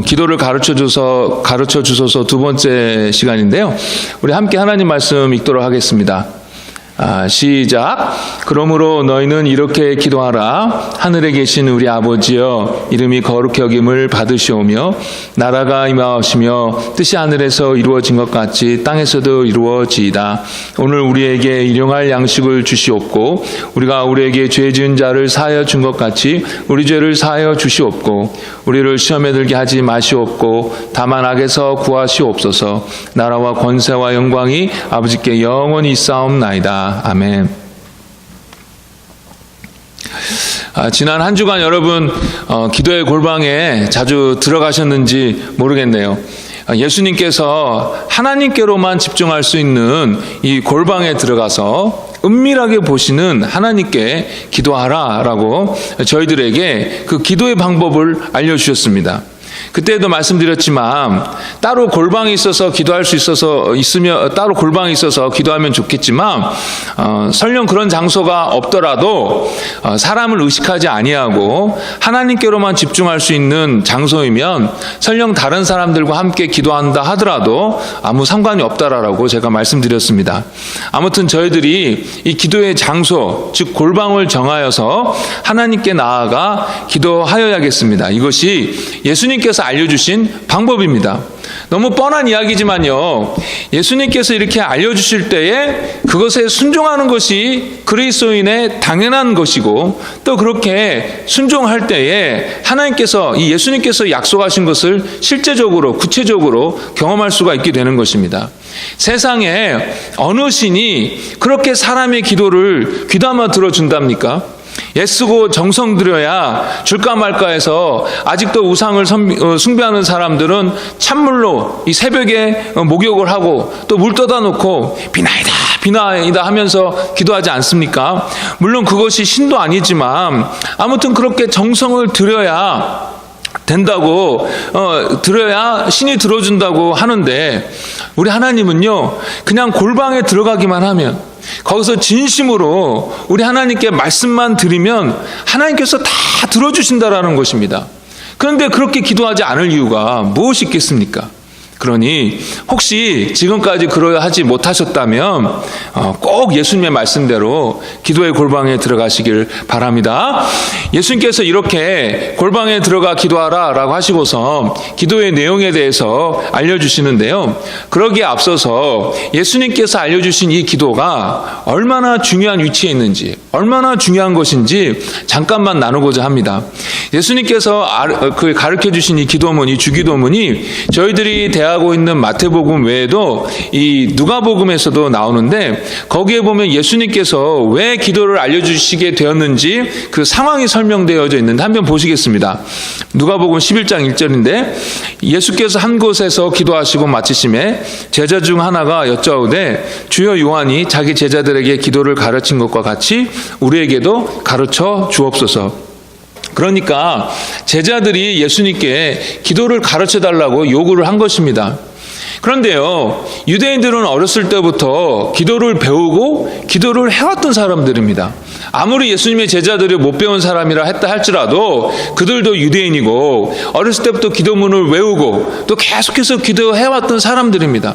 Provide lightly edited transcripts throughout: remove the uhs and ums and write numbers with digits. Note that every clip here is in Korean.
기도를 가르쳐 주소서 두 번째 시간인데요. 우리 함께 하나님 말씀 읽도록 하겠습니다. 시작. 그러므로 너희는 이렇게 기도하라. 하늘에 계신 우리 아버지여, 이름이 거룩히 여김을 받으시오며 나라가 임하시며 뜻이 하늘에서 이루어진 것 같이 땅에서도 이루어지이다. 오늘 우리에게 일용할 양식을 주시옵고 우리가 우리에게 죄 지은 자를 사하여 준 것 같이 우리 죄를 사하여 주시옵고 우리를 시험에 들게 하지 마시옵고 다만 악에서 구하시옵소서. 나라와 권세와 영광이 아버지께 영원히 있사옵나이다. 아멘. 지난 한 주간 여러분 기도의 골방에 자주 들어가셨는지 모르겠네요. 예수님께서 하나님께로만 집중할 수 있는 이 골방에 들어가서 은밀하게 보시는 하나님께 기도하라라고 저희들에게 그 기도의 방법을 알려주셨습니다. 그때도 말씀드렸지만 따로 골방이 있어서 기도할 수 있으면 따로 골방이 있어서 기도하면 좋겠지만 설령 그런 장소가 없더라도 사람을 의식하지 아니하고 하나님께로만 집중할 수 있는 장소이면 설령 다른 사람들과 함께 기도한다 하더라도 아무 상관이 없다라고 제가 말씀드렸습니다. 아무튼 저희들이 이 기도의 장소, 즉 골방을 정하여서 하나님께 나아가 기도하여야겠습니다. 이것이 예수님께서 알려주신 방법입니다. 너무 뻔한 이야기지만요, 예수님께서 이렇게 알려주실 때에 그것에 순종하는 것이 그리스도인의 당연한 것이고, 또 그렇게 순종할 때에 하나님께서, 이 예수님께서 약속하신 것을 실제적으로 구체적으로 경험할 수가 있게 되는 것입니다. 세상에 어느 신이 그렇게 사람의 기도를 귀담아 들어준답니까? 애쓰고 정성 들여야 줄까 말까 해서 아직도 우상을 숭배하는 사람들은 찬물로 이 새벽에 목욕을 하고 또 물 떠다 놓고 비나이다 비나이다 하면서 기도하지 않습니까? 물론 그것이 신도 아니지만 아무튼 그렇게 정성을 들여야 된다고 들어야 신이 들어준다고 하는데, 우리 하나님은요 그냥 골방에 들어가기만 하면, 거기서 진심으로 우리 하나님께 말씀만 드리면 하나님께서 다 들어주신다라는 것입니다. 그런데 그렇게 기도하지 않을 이유가 무엇이 있겠습니까? 그러니 혹시 지금까지 그러하지 못하셨다면 꼭 예수님의 말씀대로 기도의 골방에 들어가시길 바랍니다. 예수님께서 이렇게 골방에 들어가 기도하라 라고 하시고서 기도의 내용에 대해서 알려주시는데요, 그러기에 앞서서 예수님께서 알려주신 이 기도가 얼마나 중요한 위치에 있는지, 얼마나 중요한 것인지 잠깐만 나누고자 합니다. 예수님께서 가르쳐 주신 이 기도문, 이 주기도문이 저희들이 대하고 있는 마태복음 외에도 이 누가복음에서도 나오는데, 거기에 보면 예수님께서 왜 기도를 알려주시게 되었는지 그 상황이 설명되어져 있는데 한번 보시겠습니다. 누가복음 11장 1절인데, 예수께서 한 곳에서 기도하시고 마치심에 제자 중 하나가 여짜오되 주여 요한이 자기 제자들에게 기도를 가르친 것과 같이 우리에게도 가르쳐 주옵소서. 그러니까 제자들이 예수님께 기도를 가르쳐 달라고 요구를 한 것입니다. 그런데요, 유대인들은 어렸을 때부터 기도를 배우고 기도를 해왔던 사람들입니다. 아무리 예수님의 제자들이 못 배운 사람이라 했다 할지라도 그들도 유대인이고 어렸을 때부터 기도문을 외우고 또 계속해서 기도해왔던 사람들입니다.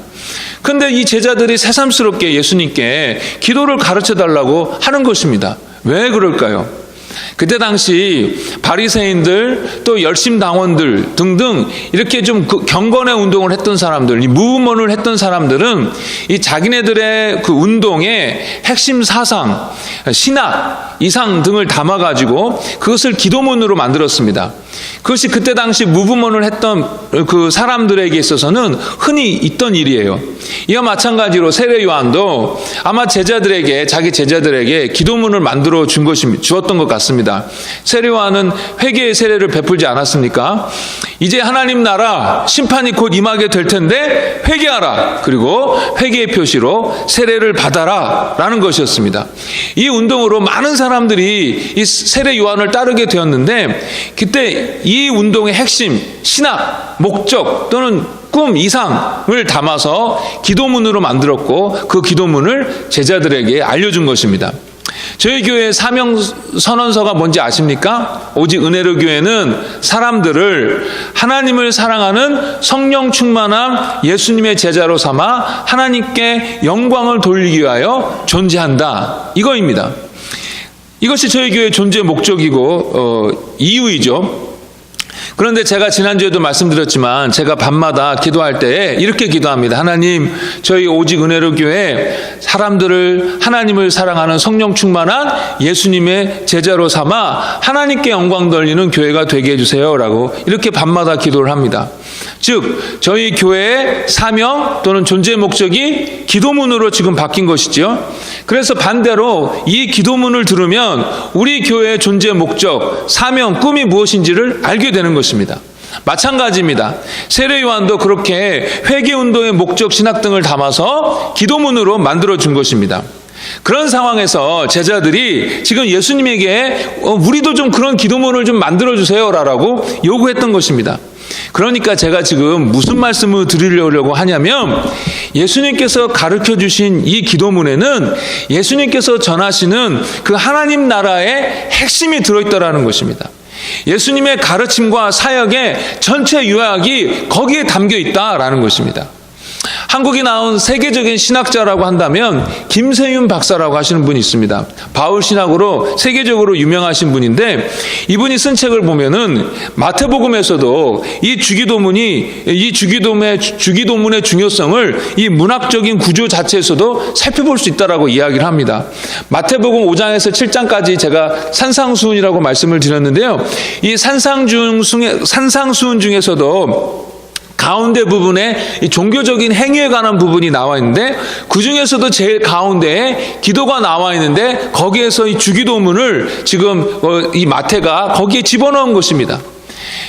그런데 이 제자들이 새삼스럽게 예수님께 기도를 가르쳐 달라고 하는 것입니다. 왜 그럴까요? 그때 당시 바리새인들, 또 열심당원들 등등 이렇게 좀 경건의 운동을 했던 사람들, 이 무브먼을 했던 사람들은 이 자기네들의 그 운동의 핵심 사상, 신학, 이상 등을 담아가지고 그것을 기도문으로 만들었습니다. 그것이 그때 당시 무브먼을 했던 그 사람들에게 있어서는 흔히 있던 일이에요. 이와 마찬가지로 세례 요한도 아마 자기 제자들에게 기도문을 만들어 주었던 것 같습니다. 세례 요한은 회개의 세례를 베풀지 않았습니까? 이제 하나님 나라 심판이 곧 임하게 될 텐데 회개하라, 그리고 회개의 표시로 세례를 받아라 라는 것이었습니다. 이 운동으로 많은 사람들이 이 세례 요한을 따르게 되었는데, 그때 이 운동의 핵심, 신학, 목적 또는 꿈, 이상을 담아서 기도문으로 만들었고 그 기도문을 제자들에게 알려준 것입니다. 저희 교회의 사명 선언서가 뭔지 아십니까? 오직 은혜로 교회는 사람들을 하나님을 사랑하는 성령 충만한 예수님의 제자로 삼아 하나님께 영광을 돌리기 위하여 존재한다. 이거입니다. 이것이 저희 교회의 존재 목적이고 이유이죠. 그런데 제가 지난주에도 말씀드렸지만 제가 밤마다 기도할 때 이렇게 기도합니다. 하나님, 저희 오직 은혜로 교회 사람들을 하나님을 사랑하는 성령 충만한 예수님의 제자로 삼아 하나님께 영광 돌리는 교회가 되게 해주세요 라고 이렇게 밤마다 기도를 합니다. 즉 저희 교회의 사명 또는 존재 목적이 기도문으로 지금 바뀐 것이죠. 그래서 반대로 이 기도문을 들으면 우리 교회의 존재 목적, 사명, 꿈이 무엇인지를 알게 되는 것입니다. 마찬가지입니다. 세례 요한도 그렇게 회개운동의 목적, 신학 등을 담아서 기도문으로 만들어준 것입니다. 그런 상황에서 제자들이 지금 예수님에게 우리도 좀 그런 기도문을 좀 만들어주세요 라고 요구했던 것입니다. 그러니까 제가 지금 무슨 말씀을 드리려고 하냐면 예수님께서 가르쳐 주신 이 기도문에는 예수님께서 전하시는 그 하나님 나라의 핵심이 들어있다라는 것입니다. 예수님의 가르침과 사역의 전체 요약이 거기에 담겨 있다라는 것입니다. 한국에 나온 세계적인 신학자라고 한다면 김세윤 박사라고 하시는 분이 있습니다. 바울 신학으로 세계적으로 유명하신 분인데 이분이 쓴 책을 보면은 마태복음에서도 이 주기도문의 중요성을 이 문학적인 구조 자체에서도 살펴볼 수 있다라고 이야기를 합니다. 마태복음 5장에서 7장까지 제가 산상수훈이라고 말씀을 드렸는데요. 이 산상수훈 중에서도 가운데 부분에 이 종교적인 행위에 관한 부분이 나와 있는데 그 중에서도 제일 가운데에 기도가 나와 있는데 거기에서 이 주기도문을 지금 이 마태가 거기에 집어넣은 것입니다.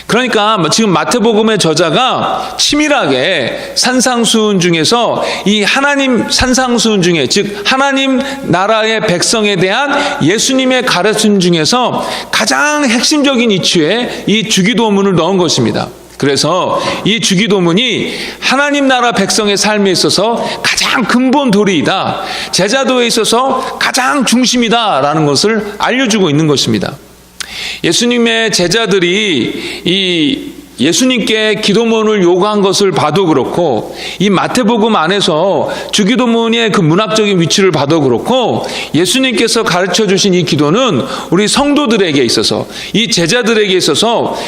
그러니까 지금 마태복음의 저자가 치밀하게 산상수훈 중에서 이 하나님 산상수훈 중에 즉 하나님 나라의 백성에 대한 예수님의 가르침 중에서 가장 핵심적인 이치에 이 주기도문을 넣은 것입니다. 그래서 이 주기도문이 하나님 나라 백성의 삶에 있어서 가장 근본 도리이다. 제자도에 있어서 가장 중심이다라는 것을 알려주고 있는 것입니다. 예수님의 제자들이 이 예수님께 기도문을 요구한 것을 봐도 그렇고 이 마태복음 안에서 주기도문의 그 문학적인 위치를 봐도 그렇고 예수님께서 가르쳐 주신 이 기도는 우리 성도들에게 있어서 이 제자들에게 있어서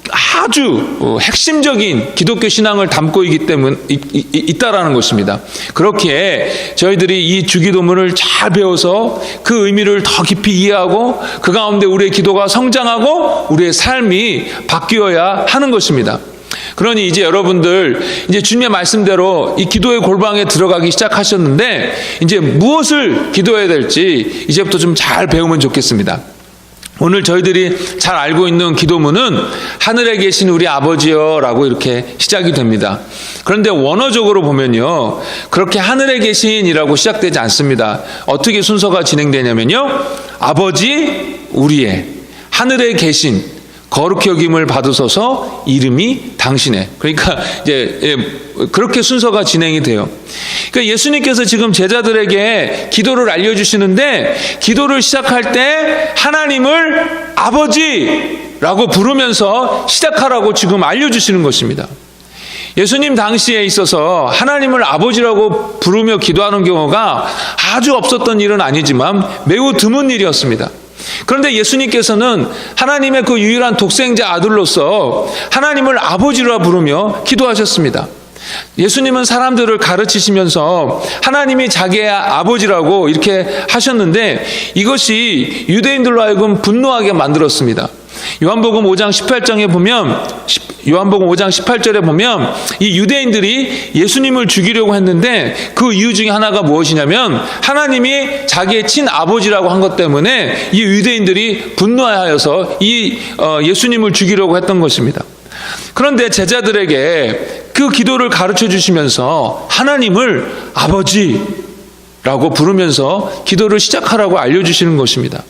아주 핵심적인 기독교 신앙을 담고 있다라는 것입니다. 그렇기에 저희들이 이 주기도문을 잘 배워서 그 의미를 더 깊이 이해하고 그 가운데 우리의 기도가 성장하고 우리의 삶이 바뀌어야 하는 것입니다. 그러니 이제 여러분들 이제 주님의 말씀대로 이 기도의 골방에 들어가기 시작하셨는데 이제 무엇을 기도해야 될지 이제부터 좀 잘 배우면 좋겠습니다. 오늘 저희들이 잘 알고 있는 기도문은 하늘에 계신 우리 아버지여 라고 이렇게 시작이 됩니다. 그런데 원어적으로 보면요 그렇게 하늘에 계신이라고 시작되지 않습니다. 어떻게 순서가 진행되냐면요 아버지 우리의 하늘에 계신 거룩히 여김을 받으소서 이름이 당신의 그러니까 이제 그렇게 순서가 진행이 돼요. 그러니까 예수님께서 지금 제자들에게 기도를 알려주시는데 기도를 시작할 때 하나님을 아버지라고 부르면서 시작하라고 지금 알려주시는 것입니다. 예수님 당시에 있어서 하나님을 아버지라고 부르며 기도하는 경우가 아주 없었던 일은 아니지만 매우 드문 일이었습니다. 그런데 예수님께서는 하나님의 그 유일한 독생자 아들로서 하나님을 아버지라 부르며 기도하셨습니다. 예수님은 사람들을 가르치시면서 하나님이 자기의 아버지라고 이렇게 하셨는데 이것이 유대인들로 하여금 분노하게 만들었습니다. 요한복음 5장 18절에 보면 이 유대인들이 예수님을 죽이려고 했는데 그 이유 중에 하나가 무엇이냐면 하나님이 자기의 친아버지라고 한 것 때문에 이 유대인들이 분노하여서 이 예수님을 죽이려고 했던 것입니다. 그런데 제자들에게 그 기도를 가르쳐 주시면서 하나님을 아버지라고 부르면서 기도를 시작하라고 알려주시는 것입니다.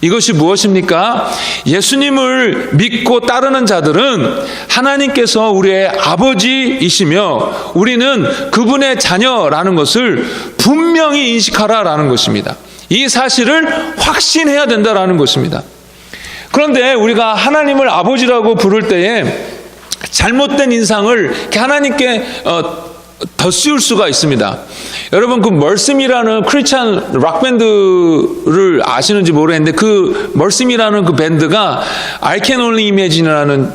이것이 무엇입니까? 예수님을 믿고 따르는 자들은 하나님께서 우리의 아버지이시며 우리는 그분의 자녀라는 것을 분명히 인식하라라는 것입니다. 이 사실을 확신해야 된다라는 것입니다. 그런데 우리가 하나님을 아버지라고 부를 때에 잘못된 인상을 하나님께 덧씌울 수가 있습니다. 여러분 그 멀슴이라는 크리스찬 락밴드를 아시는지 모르겠는데 그 멀슴이라는 그 밴드가 I Can Only Imagine이라는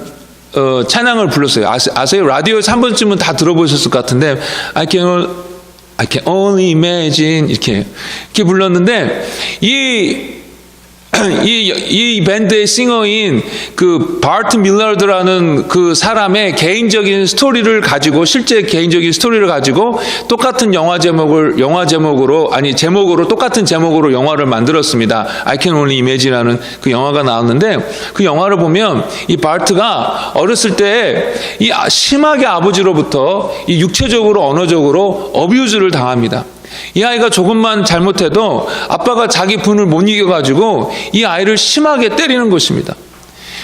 찬양을 불렀어요. 아세요? 라디오에서 한 번쯤은 다 들어보셨을 것 같은데 I can only imagine 이렇게 불렀는데 이 밴드의 싱어인 그 바트 밀러드라는 그 사람의 개인적인 스토리를 가지고 실제 개인적인 스토리를 가지고 똑같은 제목으로 똑같은 제목으로 영화를 만들었습니다. I Can Only Imagine이라는 그 영화가 나왔는데 그 영화를 보면 이 바트가 어렸을 때 이 심하게 아버지로부터 이 육체적으로 언어적으로 어뷰즈를 당합니다. 이 아이가 조금만 잘못해도 아빠가 자기 분을 못 이겨가지고 이 아이를 심하게 때리는 것입니다.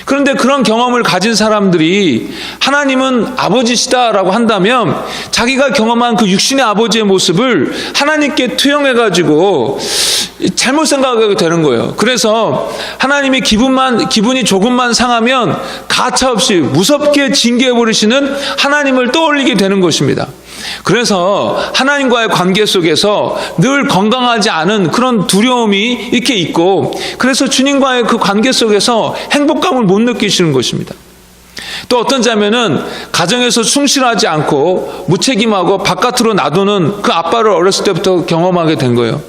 그런데 그런 경험을 가진 사람들이 하나님은 아버지시다라고 한다면 자기가 경험한 그 육신의 아버지의 모습을 하나님께 투영해가지고 잘못 생각하게 되는 거예요. 그래서 하나님이 기분이 조금만 상하면 가차없이 무섭게 징계해버리시는 하나님을 떠올리게 되는 것입니다. 그래서 하나님과의 관계 속에서 늘 건강하지 않은 그런 두려움이 이렇게 있고, 그래서 주님과의 그 관계 속에서 행복감을 못 느끼시는 것입니다. 또 어떤 자매는 가정에서 충실하지 않고 무책임하고 바깥으로 놔두는 그 아빠를 어렸을 때부터 경험하게 된 거예요.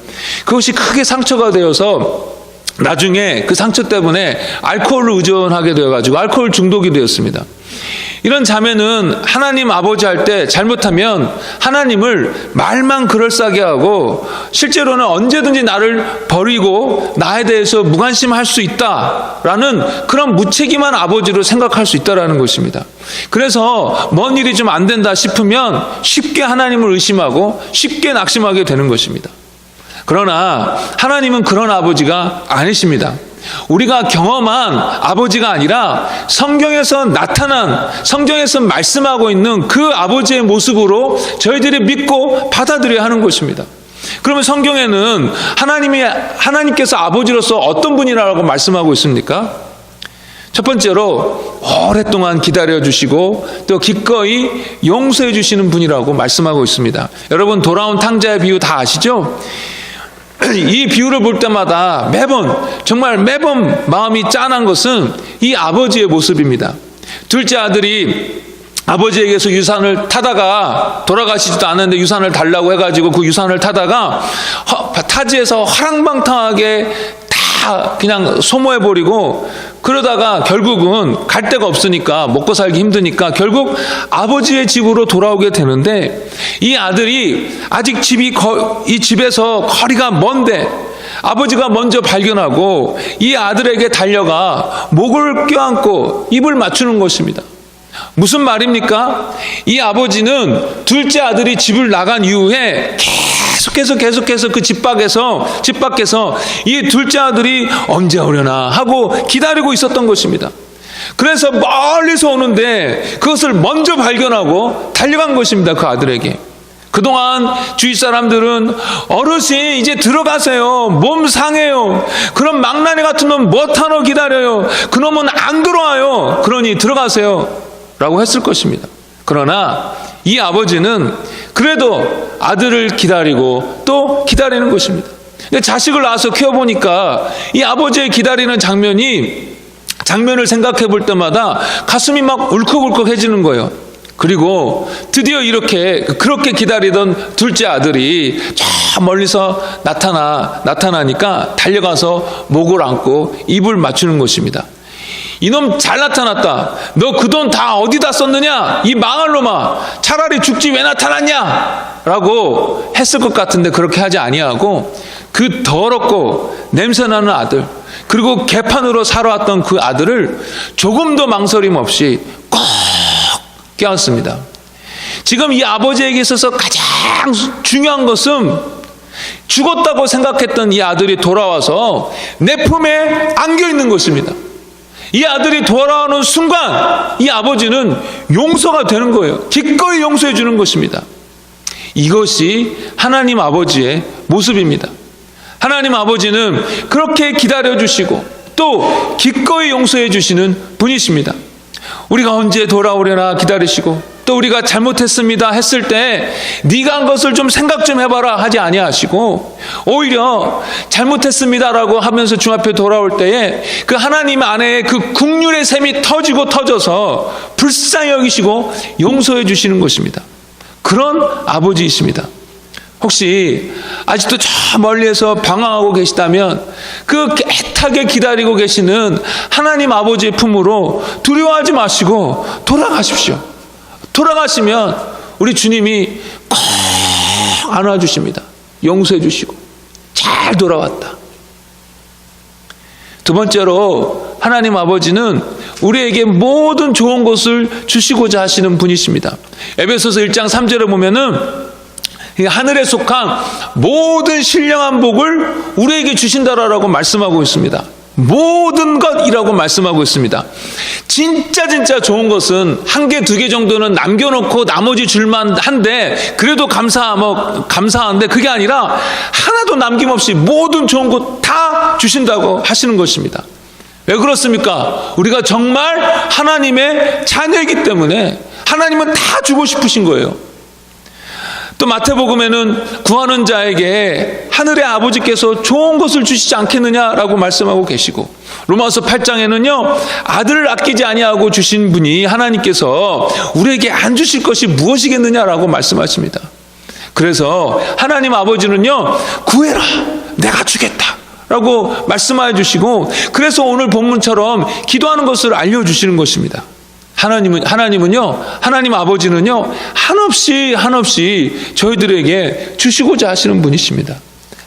그것이 크게 상처가 되어서 나중에 그 상처 때문에 알코올을 의존하게 되어가지고 알코올 중독이 되었습니다. 이런 자매는 하나님 아버지 할 때 잘못하면 하나님을 말만 그럴싸하게 하고 실제로는 언제든지 나를 버리고 나에 대해서 무관심할 수 있다라는 그런 무책임한 아버지로 생각할 수 있다라는 것입니다. 그래서 뭔 일이 좀 안 된다 싶으면 쉽게 하나님을 의심하고 쉽게 낙심하게 되는 것입니다. 그러나 하나님은 그런 아버지가 아니십니다. 우리가 경험한 아버지가 아니라 성경에서 말씀하고 있는 그 아버지의 모습으로 저희들이 믿고 받아들여야 하는 것입니다. 그러면 성경에는 하나님께서 아버지로서 어떤 분이라고 말씀하고 있습니까? 첫 번째로 오랫동안 기다려주시고 또 기꺼이 용서해 주시는 분이라고 말씀하고 있습니다. 여러분 돌아온 탕자의 비유 다 아시죠? 이 비유를 볼 때마다 정말 매번 마음이 짠한 것은 이 아버지의 모습입니다. 둘째 아들이 아버지에게서 유산을 타다가 돌아가시지도 않았는데 유산을 달라고 해가지고 그 유산을 타다가 타지에서 허랑방탕하게 다 그냥 소모해버리고 그러다가 결국은 갈 데가 없으니까 먹고 살기 힘드니까 결국 아버지의 집으로 돌아오게 되는데 이 아들이 아직 이 집에서 거리가 먼데 아버지가 먼저 발견하고 이 아들에게 달려가 목을 껴안고 입을 맞추는 것입니다. 무슨 말입니까? 이 아버지는 둘째 아들이 집을 나간 이후에 계속해서 그 집 밖에서 이 둘째 아들이 언제 오려나 하고 기다리고 있었던 것입니다. 그래서 멀리서 오는데 그것을 먼저 발견하고 달려간 것입니다. 그 아들에게. 그동안 주위 사람들은 어르신 이제 들어가세요. 몸 상해요. 그럼 망나니 같은 놈 못하러 기다려요. 그놈은 안 들어와요. 그러니 들어가세요 라고 했을 것입니다. 그러나 이 아버지는 그래도 아들을 기다리고 또 기다리는 것입니다. 자식을 낳아서 키워보니까 이 아버지의 기다리는 장면을 생각해 볼 때마다 가슴이 막 울컥울컥해지는 거예요. 그리고 드디어 그렇게 기다리던 둘째 아들이 저 멀리서 나타나니까 달려가서 목을 안고 입을 맞추는 것입니다. 이놈 잘 나타났다. 너 그 돈 다 어디다 썼느냐? 이 망할 놈아. 차라리 죽지 왜 나타났냐? 라고 했을 것 같은데 그렇게 하지 아니하고 그 더럽고 냄새나는 아들, 그리고 개판으로 살아왔던 그 아들을 조금도 망설임 없이 꼭 껴안습니다. 지금 이 아버지에게 있어서 가장 중요한 것은 죽었다고 생각했던 이 아들이 돌아와서 내 품에 안겨 있는 것입니다. 이 아들이 돌아오는 순간 이 아버지는 용서가 되는 거예요. 기꺼이 용서해 주는 것입니다. 이것이 하나님 아버지의 모습입니다. 하나님 아버지는 그렇게 기다려주시고 또 기꺼이 용서해 주시는 분이십니다. 우리가 언제 돌아오려나 기다리시고 또 우리가 잘못했습니다 했을 때 네가 한 것을 좀 생각 좀 해봐라 하지 아니하시고 오히려 잘못했습니다라고 하면서 주 앞에 돌아올 때에 그 하나님 안에 그 긍휼의 샘이 터지고 터져서 불쌍히 여기시고 용서해 주시는 것입니다. 그런 아버지이십니다. 혹시 아직도 저 멀리에서 방황하고 계시다면 그 애타게 기다리고 계시는 하나님 아버지의 품으로 두려워하지 마시고 돌아가십시오. 돌아가시면 우리 주님이 꼭 안아주십니다. 용서해 주시고 잘 돌아왔다. 두 번째로 하나님 아버지는 우리에게 모든 좋은 것을 주시고자 하시는 분이십니다. 에베소서 1장 3절에 보면은 하늘에 속한 모든 신령한 복을 우리에게 주신다라고 말씀하고 있습니다. 모든 것이라고 말씀하고 있습니다. 진짜 좋은 것은 한 개, 두 개 정도는 남겨놓고 나머지 줄만 한데 그래도 감사한데 그게 아니라 하나도 남김없이 모든 좋은 것 다 주신다고 하시는 것입니다. 왜 그렇습니까? 우리가 정말 하나님의 자녀이기 때문에 하나님은 다 주고 싶으신 거예요. 또 마태복음에는 구하는 자에게 하늘의 아버지께서 좋은 것을 주시지 않겠느냐라고 말씀하고 계시고 로마서 8장에는요 아들을 아끼지 아니하고 주신 분이 하나님께서 우리에게 안 주실 것이 무엇이겠느냐라고 말씀하십니다. 그래서 하나님 아버지는요 구해라 내가 주겠다 라고 말씀하여 주시고 그래서 오늘 본문처럼 기도하는 것을 알려주시는 것입니다. 하나님은요, 하나님 아버지는요, 한없이 저희들에게 주시고자 하시는 분이십니다.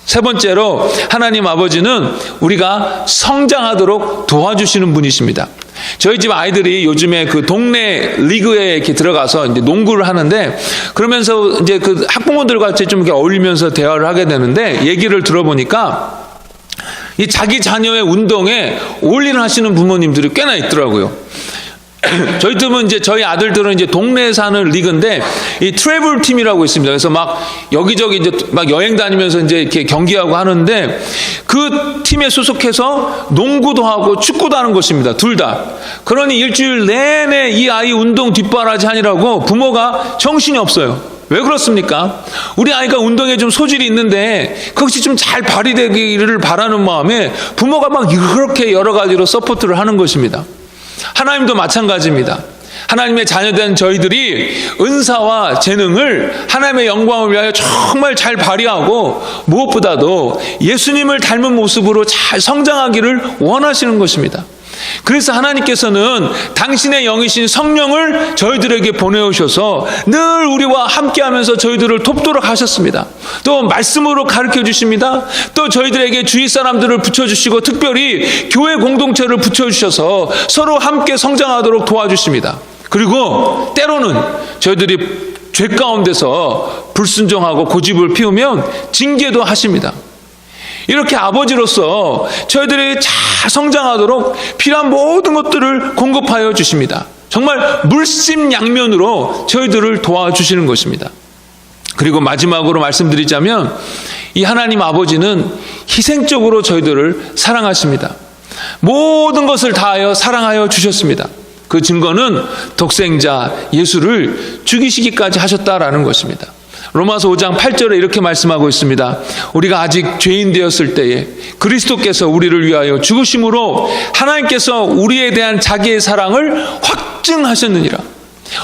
세 번째로, 하나님 아버지는 우리가 성장하도록 도와주시는 분이십니다. 저희 집 아이들이 요즘에 그 동네 리그에 이렇게 들어가서 이제 농구를 하는데, 그러면서 이제 그 학부모들과 같이 좀 이렇게 어울리면서 대화를 하게 되는데, 얘기를 들어보니까, 이 자기 자녀의 운동에 올인을 하시는 부모님들이 꽤나 있더라고요. 저희 아들들은 이제 동네에 사는 리그인데 이 트래블 팀이라고 있습니다. 그래서 막 여기저기 이제 막 여행 다니면서 이제 이렇게 경기하고 하는데 그 팀에 소속해서 농구도 하고 축구도 하는 것입니다. 둘 다. 그러니 일주일 내내 이 아이 운동 뒷바라지 하느라고 부모가 정신이 없어요. 왜 그렇습니까? 우리 아이가 운동에 좀 소질이 있는데 그것이 좀 잘 발휘되기를 바라는 마음에 부모가 막 이렇게 여러 가지로 서포트를 하는 것입니다. 하나님도 마찬가지입니다. 하나님의 자녀된 저희들이 은사와 재능을 하나님의 영광을 위하여 정말 잘 발휘하고 무엇보다도 예수님을 닮은 모습으로 잘 성장하기를 원하시는 것입니다. 그래서 하나님께서는 당신의 영이신 성령을 저희들에게 보내오셔서 늘 우리와 함께하면서 저희들을 돕도록 하셨습니다. 또 말씀으로 가르쳐 주십니다. 또 저희들에게 주위 사람들을 붙여주시고 특별히 교회 공동체를 붙여주셔서 서로 함께 성장하도록 도와주십니다. 그리고 때로는 저희들이 죄 가운데서 불순종하고 고집을 피우면 징계도 하십니다. 이렇게 아버지로서 저희들이 잘 성장하도록 필요한 모든 것들을 공급하여 주십니다. 정말 물심양면으로 저희들을 도와주시는 것입니다. 그리고 마지막으로 말씀드리자면 이 하나님 아버지는 희생적으로 저희들을 사랑하십니다. 모든 것을 다하여 사랑하여 주셨습니다. 그 증거는 독생자 예수를 죽이시기까지 하셨다라는 것입니다. 로마서 5장 8절에 이렇게 말씀하고 있습니다. 우리가 아직 죄인 되었을 때에 그리스도께서 우리를 위하여 죽으심으로 하나님께서 우리에 대한 자기의 사랑을 확증하셨느니라.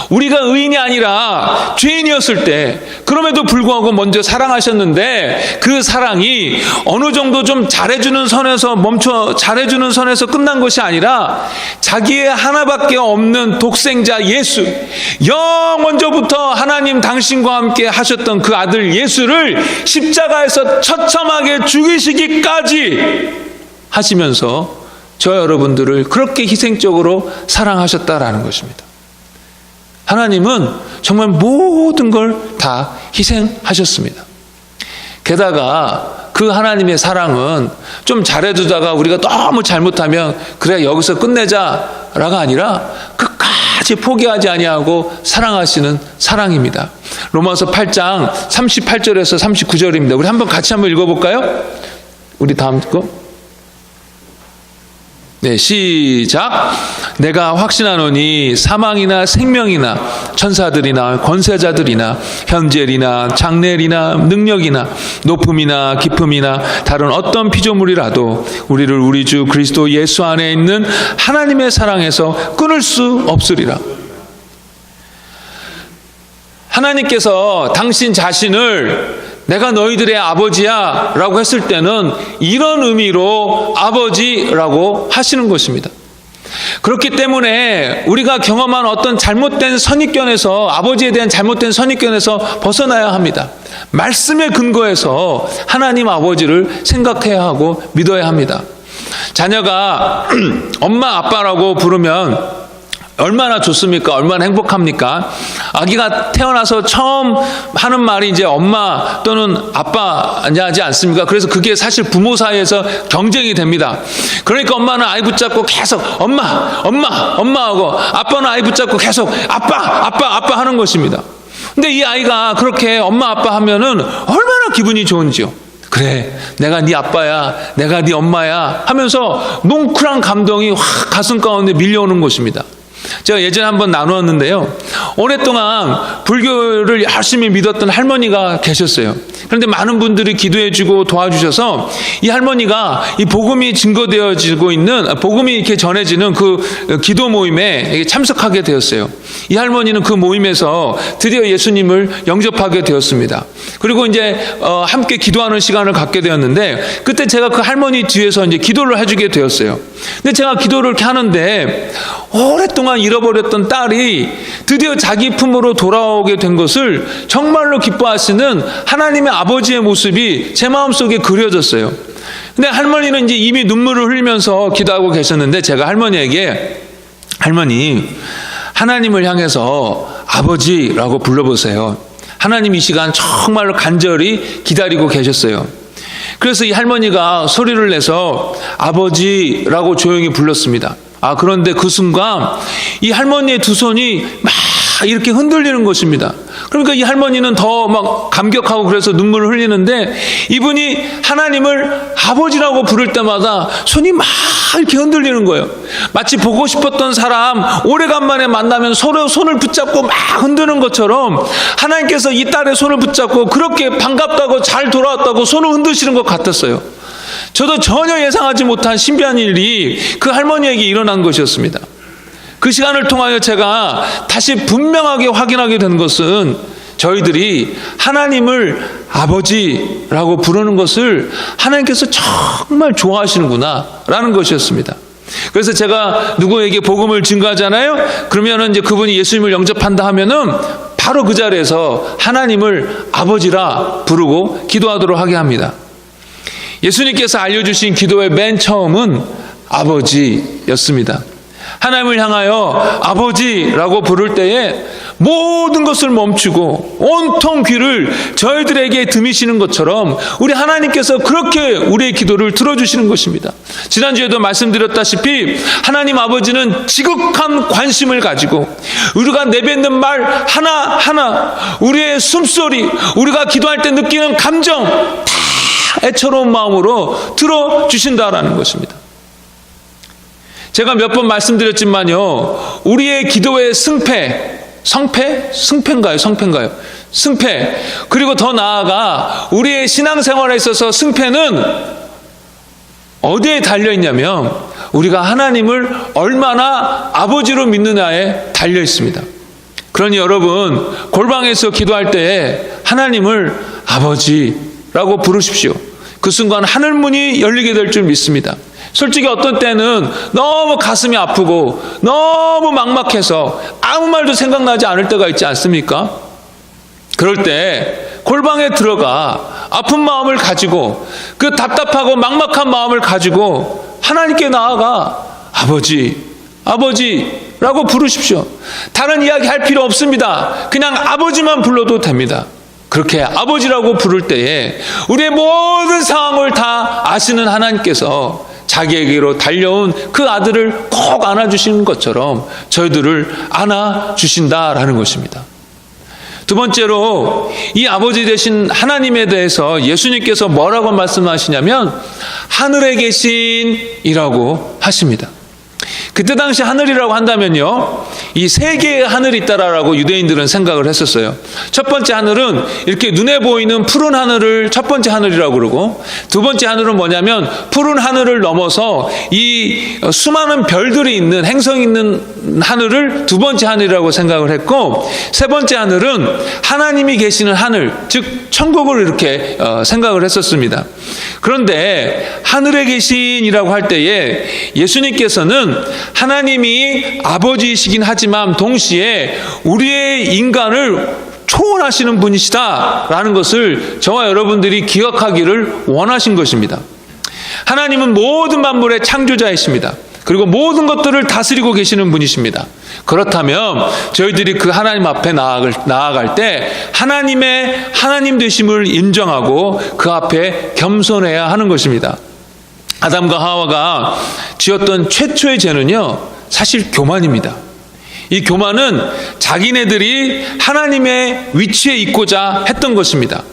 우리가 의인이 아니라 죄인이었을 때 그럼에도 불구하고 먼저 사랑하셨는데 그 사랑이 어느 정도 좀 잘해주는 선에서 끝난 것이 아니라 자기의 하나밖에 없는 독생자 예수, 영원전부터 하나님 당신과 함께 하셨던 그 아들 예수를 십자가에서 처참하게 죽이시기까지 하시면서 저 여러분들을 그렇게 희생적으로 사랑하셨다라는 것입니다. 하나님은 정말 모든 걸 다 희생하셨습니다. 게다가 그 하나님의 사랑은 좀 잘해주다가 우리가 너무 잘못하면 그래 여기서 끝내자라가 아니라 끝까지 포기하지 아니하고 사랑하시는 사랑입니다. 로마서 8장 38절에서 39절입니다. 우리 같이 한번 읽어볼까요? 우리 다음 거. 네, 시작. 내가 확신하노니 사망이나 생명이나 천사들이나 권세자들이나 현재리나 장래리나 능력이나 높음이나 깊음이나 다른 어떤 피조물이라도 우리를 우리 주 그리스도 예수 안에 있는 하나님의 사랑에서 끊을 수 없으리라. 하나님께서 당신 자신을 내가 너희들의 아버지야 라고 했을 때는 이런 의미로 아버지라고 하시는 것입니다. 그렇기 때문에 우리가 경험한 어떤 잘못된 선입견에서, 아버지에 대한 잘못된 선입견에서 벗어나야 합니다. 말씀의 근거에서 하나님 아버지를 생각해야 하고 믿어야 합니다. 자녀가 엄마 아빠라고 부르면 얼마나 좋습니까? 얼마나 행복합니까? 아기가 태어나서 처음 하는 말이 이제 엄마 또는 아빠냐지 않습니까? 그래서 그게 사실 부모 사이에서 경쟁이 됩니다. 그러니까 엄마는 아이 붙잡고 계속 엄마 하고, 아빠는 아이 붙잡고 계속 아빠 하는 것입니다. 근데 이 아이가 그렇게 엄마 아빠 하면은 얼마나 기분이 좋은지요. 그래, 내가 네 아빠야, 내가 네 엄마야 하면서 뭉클한 감동이 확 가슴 가운데 밀려오는 것입니다. 제가 예전에 한번 나누었는데요, 오랫동안 불교를 열심히 믿었던 할머니가 계셨어요. 그런데 많은 분들이 기도해주고 도와주셔서 이 할머니가 이 복음이 증거되어지고 있는, 복음이 이렇게 전해지는 그 기도 모임에 참석하게 되었어요. 이 할머니는 그 모임에서 드디어 예수님을 영접하게 되었습니다. 그리고 이제 함께 기도하는 시간을 갖게 되었는데, 그때 제가 그 할머니 뒤에서 이제 기도를 해주게 되었어요. 근데 제가 기도를 이렇게 하는데 오랫동안 잃어버렸던 딸이 드디어 자기 품으로 돌아오게 된 것을 정말로 기뻐하시는 하나님의 아버지의 모습이 제 마음속에 그려졌어요. 근데 할머니는 이제 이미 눈물을 흘리면서 기도하고 계셨는데, 제가 할머니에게, 할머니, 하나님을 향해서 아버지라고 불러보세요. 하나님 이 시간 정말로 간절히 기다리고 계셨어요. 그래서 이 할머니가 소리를 내서 아버지라고 조용히 불렀습니다. 그런데 그 순간 이 할머니의 두 손이 막 이렇게 흔들리는 것입니다. 그러니까 이 할머니는 더 막 감격하고 그래서 눈물을 흘리는데, 이분이 하나님을 아버지라고 부를 때마다 손이 막 이렇게 흔들리는 거예요. 마치 보고 싶었던 사람 오래간만에 만나면 서로 손을 붙잡고 막 흔드는 것처럼 하나님께서 이 딸의 손을 붙잡고 그렇게 반갑다고 잘 돌아왔다고 손을 흔드시는 것 같았어요. 저도 전혀 예상하지 못한 신비한 일이 그 할머니에게 일어난 것이었습니다. 그 시간을 통하여 제가 다시 분명하게 확인하게 된 것은, 저희들이 하나님을 아버지라고 부르는 것을 하나님께서 정말 좋아하시는구나 라는 것이었습니다. 그래서 제가 누구에게 복음을 증거하잖아요. 그러면은 이제 그분이 예수님을 영접한다 하면은 바로 그 자리에서 하나님을 아버지라 부르고 기도하도록 하게 합니다. 예수님께서 알려주신 기도의 맨 처음은 아버지였습니다. 하나님을 향하여 아버지라고 부를 때에 모든 것을 멈추고 온통 귀를 저희들에게 드미시는 것처럼 우리 하나님께서 그렇게 우리의 기도를 들어주시는 것입니다. 지난주에도 말씀드렸다시피 하나님 아버지는 지극한 관심을 가지고 우리가 내뱉는 말 하나하나, 우리의 숨소리, 우리가 기도할 때 느끼는 감정 다 애처로운 마음으로 들어주신다라는 것입니다. 제가 몇 번 말씀드렸지만요, 우리의 기도의 승패인가요? 승패. 그리고 더 나아가 우리의 신앙생활에 있어서 승패는 어디에 달려있냐면, 우리가 하나님을 얼마나 아버지로 믿느냐에 달려 있습니다. 그러니 여러분, 골방에서 기도할 때 하나님을 아버지라고 부르십시오. 그 순간 하늘문이 열리게 될 줄 믿습니다. 솔직히 어떤 때는 너무 가슴이 아프고 너무 막막해서 아무 말도 생각나지 않을 때가 있지 않습니까? 그럴 때 골방에 들어가 아픈 마음을 가지고, 그 답답하고 막막한 마음을 가지고 하나님께 나아가 아버지라고 부르십시오. 다른 이야기 할 필요 없습니다. 그냥 아버지만 불러도 됩니다. 그렇게 아버지라고 부를 때에 우리의 모든 상황을 다 아시는 하나님께서 자기에게로 달려온 그 아들을 꼭 안아주시는 것처럼 저희들을 안아주신다라는 것입니다. 두 번째로 이 아버지 되신 하나님에 대해서 예수님께서 뭐라고 말씀하시냐면 하늘에 계신이라고 하십니다. 그때 당시 하늘이라고 한다면요, 이 세 개의 하늘이 있다라고 유대인들은 생각을 했었어요. 첫 번째 하늘은 이렇게 눈에 보이는 푸른 하늘을 첫 번째 하늘이라고 그러고, 두 번째 하늘은 뭐냐면 푸른 하늘을 넘어서 이 수많은 별들이 있는, 행성이 있는 하늘을 두 번째 하늘이라고 생각을 했고, 세 번째 하늘은 하나님이 계시는 하늘, 즉 천국을 이렇게 생각을 했었습니다. 그런데 하늘에 계신이라고 할 때에 예수님께서는 하나님이 아버지이시긴 하지만 동시에 우리의 인간을 초월하시는 분이시다라는 것을 저와 여러분들이 기억하기를 원하신 것입니다. 하나님은 모든 만물의 창조자이십니다. 그리고 모든 것들을 다스리고 계시는 분이십니다. 그렇다면 저희들이 그 하나님 앞에 나아갈 때 하나님의 하나님 되심을 인정하고 그 앞에 겸손해야 하는 것입니다. 아담과 하와가 지었던 최초의 죄는요, 사실 교만입니다. 이 교만은 자기네들이 하나님의 위치에 있고자 했던 것입니다.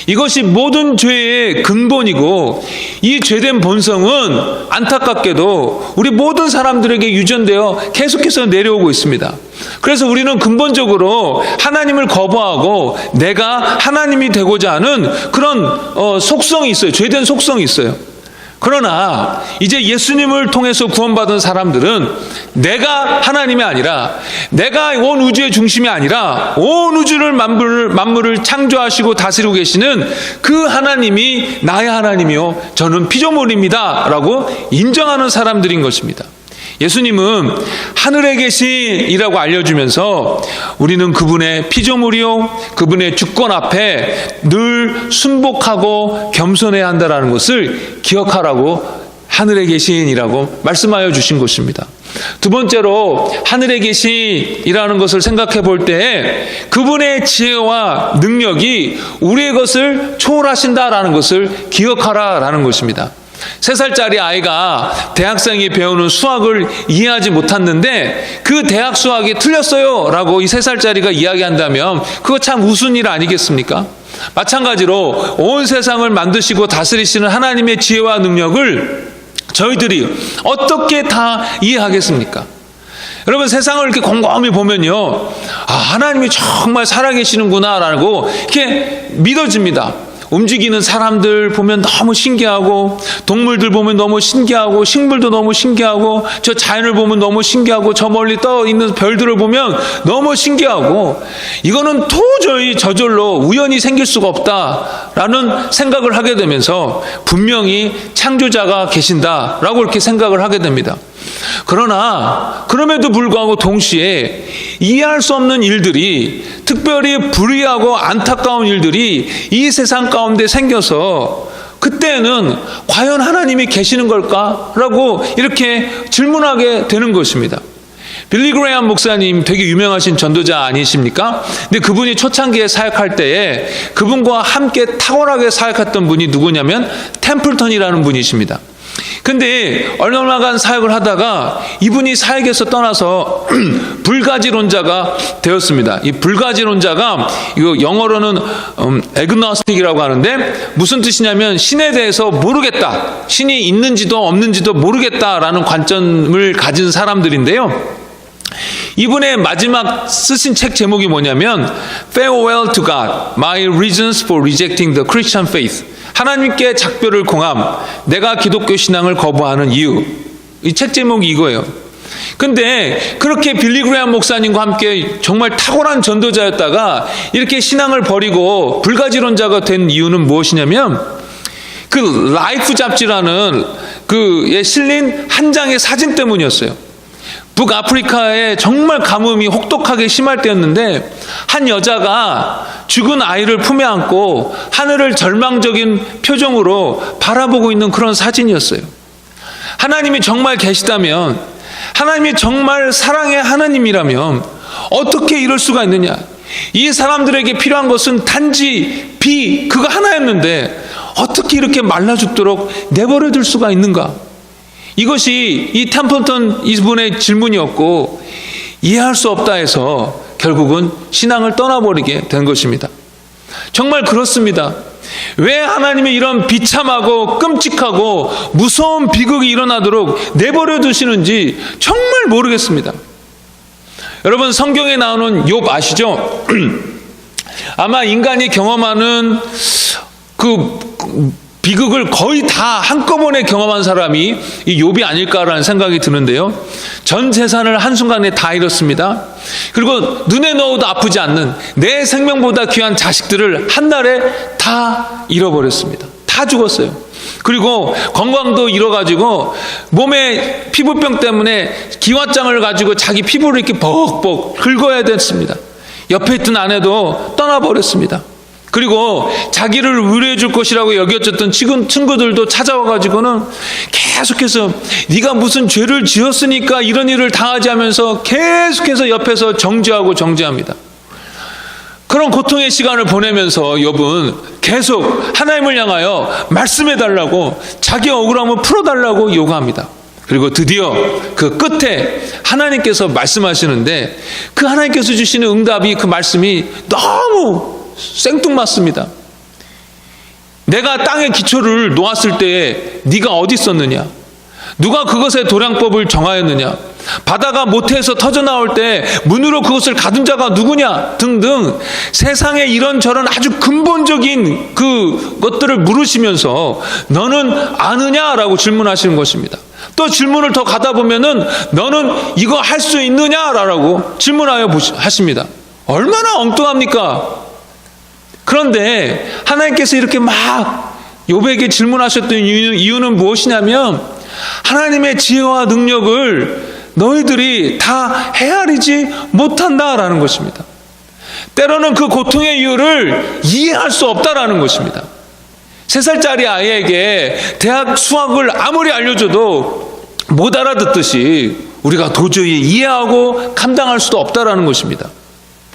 이것이 모든 죄의 근본이고, 이 죄된 본성은 안타깝게도 우리 모든 사람들에게 유전되어 계속해서 내려오고 있습니다. 그래서 우리는 근본적으로 하나님을 거부하고 내가 하나님이 되고자 하는 그런 속성이 있어요. 죄된 속성이 있어요. 그러나 이제 예수님을 통해서 구원받은 사람들은 내가 하나님이 아니라, 내가 온 우주의 중심이 아니라 온 우주를 만물을 창조하시고 다스리고 계시는 그 하나님이 나의 하나님이요 저는 피조물입니다 라고 인정하는 사람들인 것입니다. 예수님은 하늘에 계신이라고 알려주면서 우리는 그분의 피조물이요, 그분의 주권 앞에 늘 순복하고 겸손해야 한다는 것을 기억하라고 하늘에 계신이라고 말씀하여 주신 것입니다. 두 번째로 하늘에 계신이라는 것을 생각해 볼 때 그분의 지혜와 능력이 우리의 것을 초월하신다라는 것을 기억하라라는 것입니다. 3살짜리 아이가 대학생이 배우는 수학을 이해하지 못했는데 그 대학 수학이 틀렸어요 라고 이 3살짜리가 이야기한다면 그거 참 우스운 일 아니겠습니까? 마찬가지로 온 세상을 만드시고 다스리시는 하나님의 지혜와 능력을 저희들이 어떻게 다 이해하겠습니까? 여러분, 세상을 이렇게 곰곰이 보면요, 하나님이 정말 살아계시는구나 라고 이렇게 믿어집니다. 움직이는 사람들 보면 너무 신기하고, 동물들 보면 너무 신기하고, 식물도 너무 신기하고, 저 자연을 보면 너무 신기하고, 저 멀리 떠 있는 별들을 보면 너무 신기하고, 이거는 도저히 저절로 우연히 생길 수가 없다라는 생각을 하게 되면서 분명히 창조자가 계신다라고 이렇게 생각을 하게 됩니다. 그러나 그럼에도 불구하고 동시에 이해할 수 없는 일들이, 특별히 불의하고 안타까운 일들이 이 세상 가운데 생겨서 그때는 과연 하나님이 계시는 걸까라고 이렇게 질문하게 되는 것입니다. 빌리 그레이엄 목사님 되게 유명하신 전도자 아니십니까? 근데 그분이 초창기에 사역할 때에 그분과 함께 탁월하게 사역했던 분이 누구냐면 템플턴이라는 분이십니다. 근데 얼마간 사역을 하다가 이분이 사역에서 떠나서 불가지론자가 되었습니다. 이 불가지론자가 이거 영어로는 agnostic이라고 하는데 무슨 뜻이냐면 신에 대해서 모르겠다, 신이 있는지도 없는지도 모르겠다라는 관점을 가진 사람들인데요. 이분의 마지막 쓰신 책 제목이 뭐냐면 Farewell to God, My Reasons for Rejecting the Christian Faith. 하나님께 작별을 공함, 내가 기독교 신앙을 거부하는 이유. 이 책 제목이 이거예요. 근데 그렇게 빌리 그레이엄 목사님과 함께 정말 탁월한 전도자였다가 이렇게 신앙을 버리고 불가지론자가 된 이유는 무엇이냐면 그 라이프 잡지라는 그에 실린 한 장의 사진 때문이었어요. 북아프리카에 정말 가뭄이 혹독하게 심할 때였는데 한 여자가 죽은 아이를 품에 안고 하늘을 절망적인 표정으로 바라보고 있는 그런 사진이었어요. 하나님이 정말 계시다면, 하나님이 정말 사랑의 하나님이라면 어떻게 이럴 수가 있느냐? 이 사람들에게 필요한 것은 단지 비, 그거 하나였는데 어떻게 이렇게 말라 죽도록 내버려 둘 수가 있는가? 이것이 이 템플턴 이분의 질문이었고, 이해할 수 없다 해서 결국은 신앙을 떠나버리게 된 것입니다. 정말 그렇습니다. 왜 하나님이 이런 비참하고 끔찍하고 무서운 비극이 일어나도록 내버려 두시는지 정말 모르겠습니다. 여러분, 성경에 나오는 욥 아시죠? 아마 인간이 경험하는 그 비극을 거의 다 한꺼번에 경험한 사람이 이 욥이 아닐까라는 생각이 드는데요. 전 재산을 한순간에 다 잃었습니다. 그리고 눈에 넣어도 아프지 않는 내 생명보다 귀한 자식들을 한날에 다 잃어버렸습니다. 다 죽었어요. 그리고 건강도 잃어가지고 몸에 피부병 때문에 기왓장을 가지고 자기 피부를 이렇게 벅벅 긁어야 됐습니다. 옆에 있던 아내도 떠나버렸습니다. 그리고 자기를 위로해 줄 것이라고 여겨졌던 친구들도 찾아와가지고는 계속해서 네가 무슨 죄를 지었으니까 이런 일을 당하지 하면서 계속해서 옆에서 정죄합니다. 그런 고통의 시간을 보내면서 욥은 계속 하나님을 향하여 말씀해달라고, 자기 억울함을 풀어달라고 요구합니다. 그리고 드디어 그 끝에 하나님께서 말씀하시는데 그 하나님께서 주시는 응답이, 그 말씀이 너무 생뚱맞습니다. 내가 땅의 기초를 놓았을 때에 네가 어디 있었느냐? 누가 그것의 도량법을 정하였느냐? 바다가 모태에서 터져나올 때 문으로 그것을 가둔 자가 누구냐? 등등 세상에 이런저런 아주 근본적인 그 것들을 물으시면서 너는 아느냐라고 질문하시는 것입니다. 또 질문을 더 가다 보면은 너는 이거 할 수 있느냐라고 질문하여 하십니다. 얼마나 엉뚱합니까? 그런데 하나님께서 이렇게 막 욥에게 질문하셨던 이유는 무엇이냐면 하나님의 지혜와 능력을 너희들이 다 헤아리지 못한다라는 것입니다. 때로는 그 고통의 이유를 이해할 수 없다라는 것입니다. 3살짜리 아이에게 대학 수학을 아무리 알려줘도 못 알아듣듯이 우리가 도저히 이해하고 감당할 수도 없다라는 것입니다.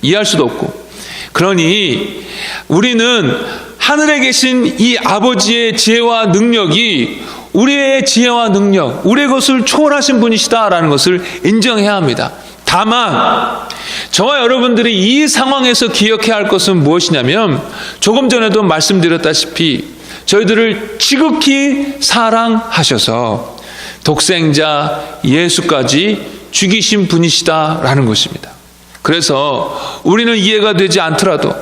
이해할 수도 없고. 그러니 우리는 하늘에 계신 이 아버지의 지혜와 능력이 우리의 지혜와 능력, 우리의 것을 초월하신 분이시다라는 것을 인정해야 합니다. 다만 저와 여러분들이 이 상황에서 기억해야 할 것은 무엇이냐면 조금 전에도 말씀드렸다시피 저희들을 지극히 사랑하셔서 독생자 예수까지 죽이신 분이시다라는 것입니다. 그래서 우리는 이해가 되지 않더라도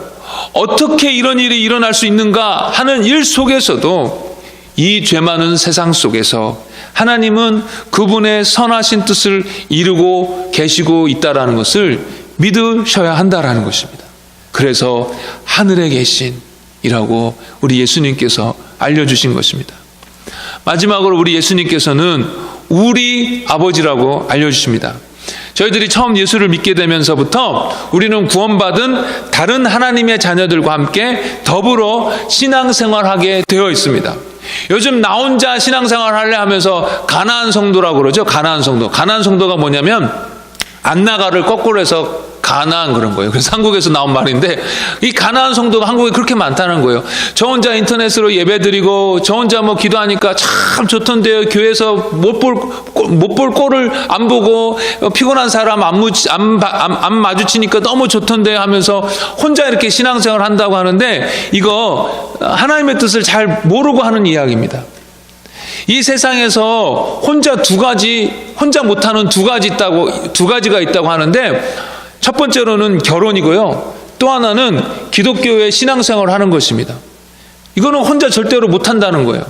어떻게 이런 일이 일어날 수 있는가 하는 일 속에서도 이 죄 많은 세상 속에서 하나님은 그분의 선하신 뜻을 이루고 계시고 있다라는 것을 믿으셔야 한다라는 것입니다. 그래서 하늘에 계신이라고 우리 예수님께서 알려주신 것입니다. 마지막으로 우리 예수님께서는 우리 아버지라고 알려주십니다. 저희들이 처음 예수를 믿게 되면서부터 우리는 구원받은 다른 하나님의 자녀들과 함께 더불어 신앙생활하게 되어 있습니다. 요즘 나 혼자 신앙생활 할래 하면서 가나안 성도라고 그러죠. 가나안 성도. 가나안 성도가 뭐냐면 안나가를 거꾸로 해서 가나안 그런 거예요. 그래서 한국에서 나온 말인데 이 가나안 성도가 한국에 그렇게 많다는 거예요. 저 혼자 인터넷으로 예배드리고 저 혼자 뭐 기도하니까 참 좋던데요. 교회에서 못 볼 꼴을 안 보고 피곤한 사람 안 마주치니까 너무 좋던데 하면서 혼자 이렇게 신앙생활 한다고 하는데 이거 하나님의 뜻을 잘 모르고 하는 이야기입니다. 이 세상에서 혼자 못하는 두 가지가 있다고 하는데 첫 번째로는 결혼이고요. 또 하나는 기독교의 신앙생활을 하는 것입니다. 이거는 혼자 절대로 못한다는 거예요.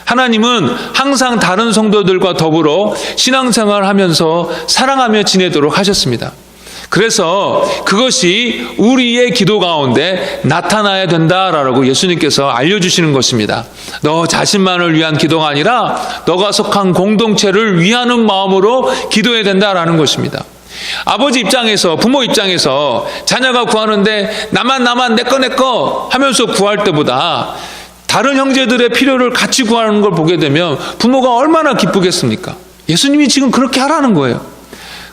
하나님은 항상 다른 성도들과 더불어 신앙생활을 하면서 사랑하며 지내도록 하셨습니다. 그래서 그것이 우리의 기도 가운데 나타나야 된다라고 예수님께서 알려주시는 것입니다. 너 자신만을 위한 기도가 아니라 너가 속한 공동체를 위하는 마음으로 기도해야 된다라는 것입니다. 아버지 입장에서, 부모 입장에서 자녀가 구하는데 나만 내꺼 하면서 구할 때보다 다른 형제들의 필요를 같이 구하는 걸 보게 되면 부모가 얼마나 기쁘겠습니까? 예수님이 지금 그렇게 하라는 거예요.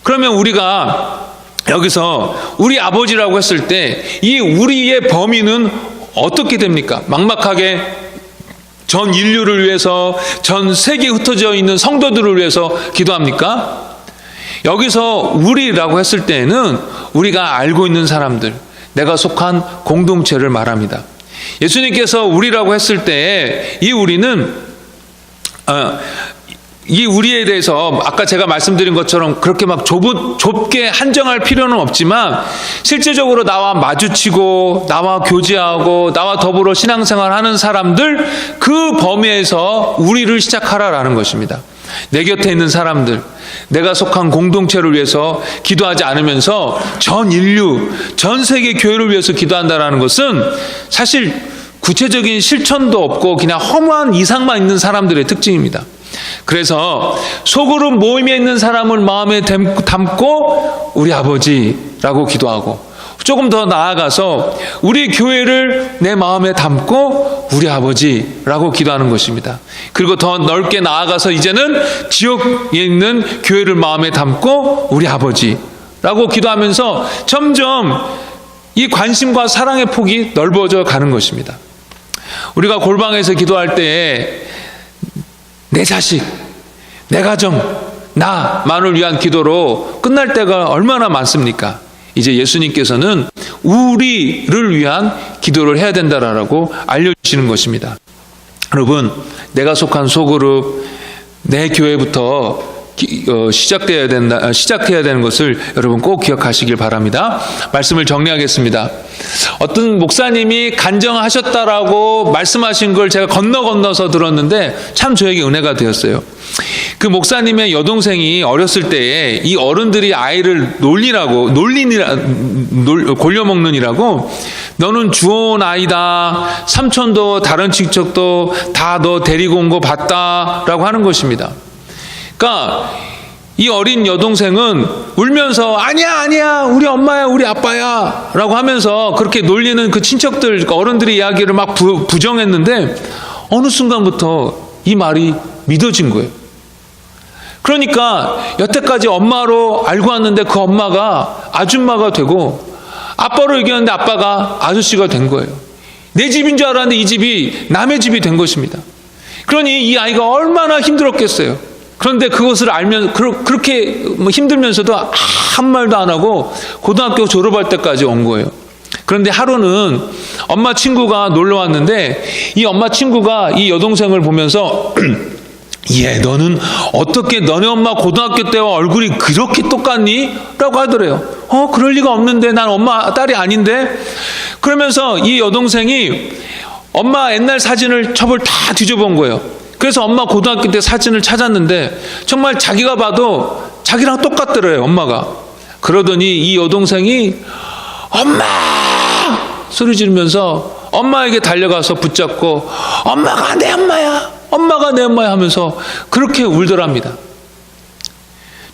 그러면 우리가 여기서 우리 아버지라고 했을 때 이 우리의 범위는 어떻게 됩니까? 막막하게 전 인류를 위해서, 전 세계에 흩어져 있는 성도들을 위해서 기도합니까? 여기서 우리라고 했을 때에는 우리가 알고 있는 사람들, 내가 속한 공동체를 말합니다. 예수님께서 우리라고 했을 때에 이 우리는 이 우리에 대해서 아까 제가 말씀드린 것처럼 그렇게 막 좁게 한정할 필요는 없지만 실제적으로 나와 마주치고 나와 교제하고 나와 더불어 신앙생활하는 사람들, 그 범위에서 우리를 시작하라라는 것입니다. 내 곁에 있는 사람들, 내가 속한 공동체를 위해서 기도하지 않으면서 전 인류, 전 세계 교회를 위해서 기도한다는 것은 사실 구체적인 실천도 없고 그냥 허무한 이상만 있는 사람들의 특징입니다. 그래서 소그룹 모임에 있는 사람을 마음에 담고 우리 아버지라고 기도하고, 조금 더 나아가서 우리 교회를 내 마음에 담고 우리 아버지라고 기도하는 것입니다. 그리고 더 넓게 나아가서 이제는 지역에 있는 교회를 마음에 담고 우리 아버지라고 기도하면서 점점 이 관심과 사랑의 폭이 넓어져 가는 것입니다. 우리가 골방에서 기도할 때에 내 자식, 내 가정, 나만을 위한 기도로 끝날 때가 얼마나 많습니까? 이제 예수님께서는 우리를 위한 기도를 해야 된다라고 알려주시는 것입니다. 여러분, 내가 속한 소그룹, 내 교회부터 시작해야 되는 것을 여러분 꼭 기억하시길 바랍니다. 말씀을 정리하겠습니다. 어떤 목사님이 간증하셨다라고 말씀하신 걸 제가 건너서 들었는데 참 저에게 은혜가 되었어요. 그 목사님의 여동생이 어렸을 때에 이 어른들이 아이를 골려먹느니라고 너는 주온 아이다, 삼촌도 다른 친척도 다 너 데리고 온 거 봤다라고 하는 것입니다. 그러니까 이 어린 여동생은 울면서 아니야 우리 엄마야 우리 아빠야 라고 하면서 그렇게 놀리는 그 친척들, 어른들의 이야기를 막 부정했는데 어느 순간부터 이 말이 믿어진 거예요. 그러니까 여태까지 엄마로 알고 왔는데 그 엄마가 아줌마가 되고, 아빠로 얘기하는데 아빠가 아저씨가 된 거예요. 내 집인 줄 알았는데 이 집이 남의 집이 된 것입니다. 그러니 이 아이가 얼마나 힘들었겠어요. 그런데 그것을 알면 그렇게 힘들면서도 한 말도 안 하고 고등학교 졸업할 때까지 온 거예요. 그런데 하루는 엄마 친구가 놀러 왔는데 이 엄마 친구가 이 여동생을 보면서 너는 어떻게 너네 엄마 고등학교 때와 얼굴이 그렇게 똑같니? 라고 하더래요. 그럴 리가 없는데 난 엄마 딸이 아닌데? 그러면서 이 여동생이 엄마 옛날 사진을 첩을 다 뒤져본 거예요. 그래서 엄마 고등학교 때 사진을 찾았는데 정말 자기가 봐도 자기랑 똑같더래요, 엄마가. 그러더니 이 여동생이 엄마! 소리 지르면서 엄마에게 달려가서 붙잡고 엄마가 내 엄마야! 엄마가 내 엄마야 하면서 그렇게 울더랍니다.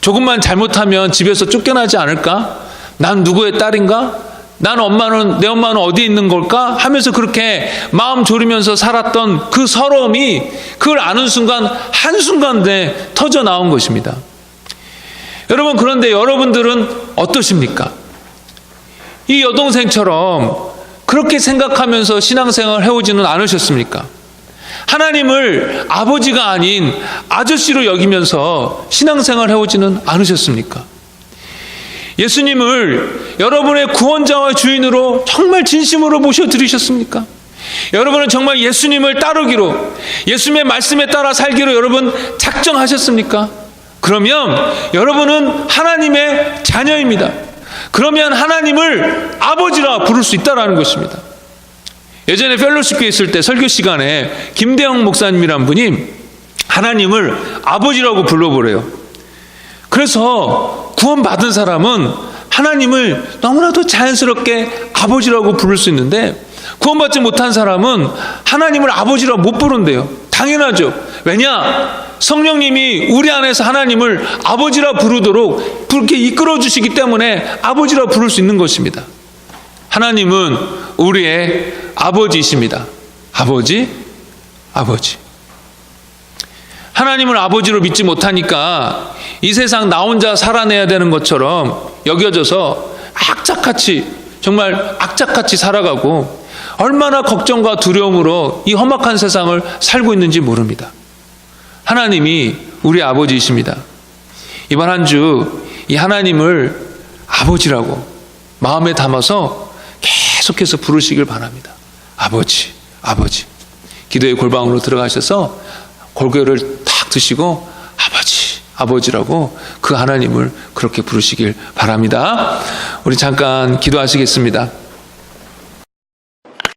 조금만 잘못하면 집에서 쫓겨나지 않을까? 난 누구의 딸인가? 내 엄마는 어디 있는 걸까? 하면서 그렇게 마음 졸이면서 살았던 그 서러움이 그걸 아는 순간 한순간에 터져 나온 것입니다. 여러분, 그런데 여러분들은 어떠십니까? 이 여동생처럼 그렇게 생각하면서 신앙생활을 해오지는 않으셨습니까? 하나님을 아버지가 아닌 아저씨로 여기면서 신앙생활을 해오지는 않으셨습니까? 예수님을 여러분의 구원자와 주인으로 정말 진심으로 모셔드리셨습니까? 여러분은 정말 예수님을 따르기로, 예수님의 말씀에 따라 살기로 여러분 작정하셨습니까? 그러면 여러분은 하나님의 자녀입니다. 그러면 하나님을 아버지라 부를 수 있다는 것입니다. 예전에 펠로시프에 있을 때 설교 시간에 김대영 목사님이란 분이 하나님을 아버지라고 불러보래요. 그래서 구원받은 사람은 하나님을 너무나도 자연스럽게 아버지라고 부를 수 있는데, 구원받지 못한 사람은 하나님을 아버지라고 못 부른대요. 당연하죠. 왜냐? 성령님이 우리 안에서 하나님을 아버지라 부르도록 그렇게 이끌어 주시기 때문에 아버지라 부를 수 있는 것입니다. 하나님은 우리의 아버지이십니다. 아버지. 하나님을 아버지로 믿지 못하니까 이 세상 나 혼자 살아내야 되는 것처럼 여겨져서 정말 악착같이 살아가고 얼마나 걱정과 두려움으로 이 험악한 세상을 살고 있는지 모릅니다. 하나님이 우리 아버지이십니다. 이번 한 주 이 하나님을 아버지라고 마음에 담아서 계속해서 부르시길 바랍니다. 아버지, 아버지. 기도의 골방으로 들어가셔서 골교를 탁 드시고 아버지, 아버지라고 그 하나님을 그렇게 부르시길 바랍니다. 우리 잠깐 기도하시겠습니다.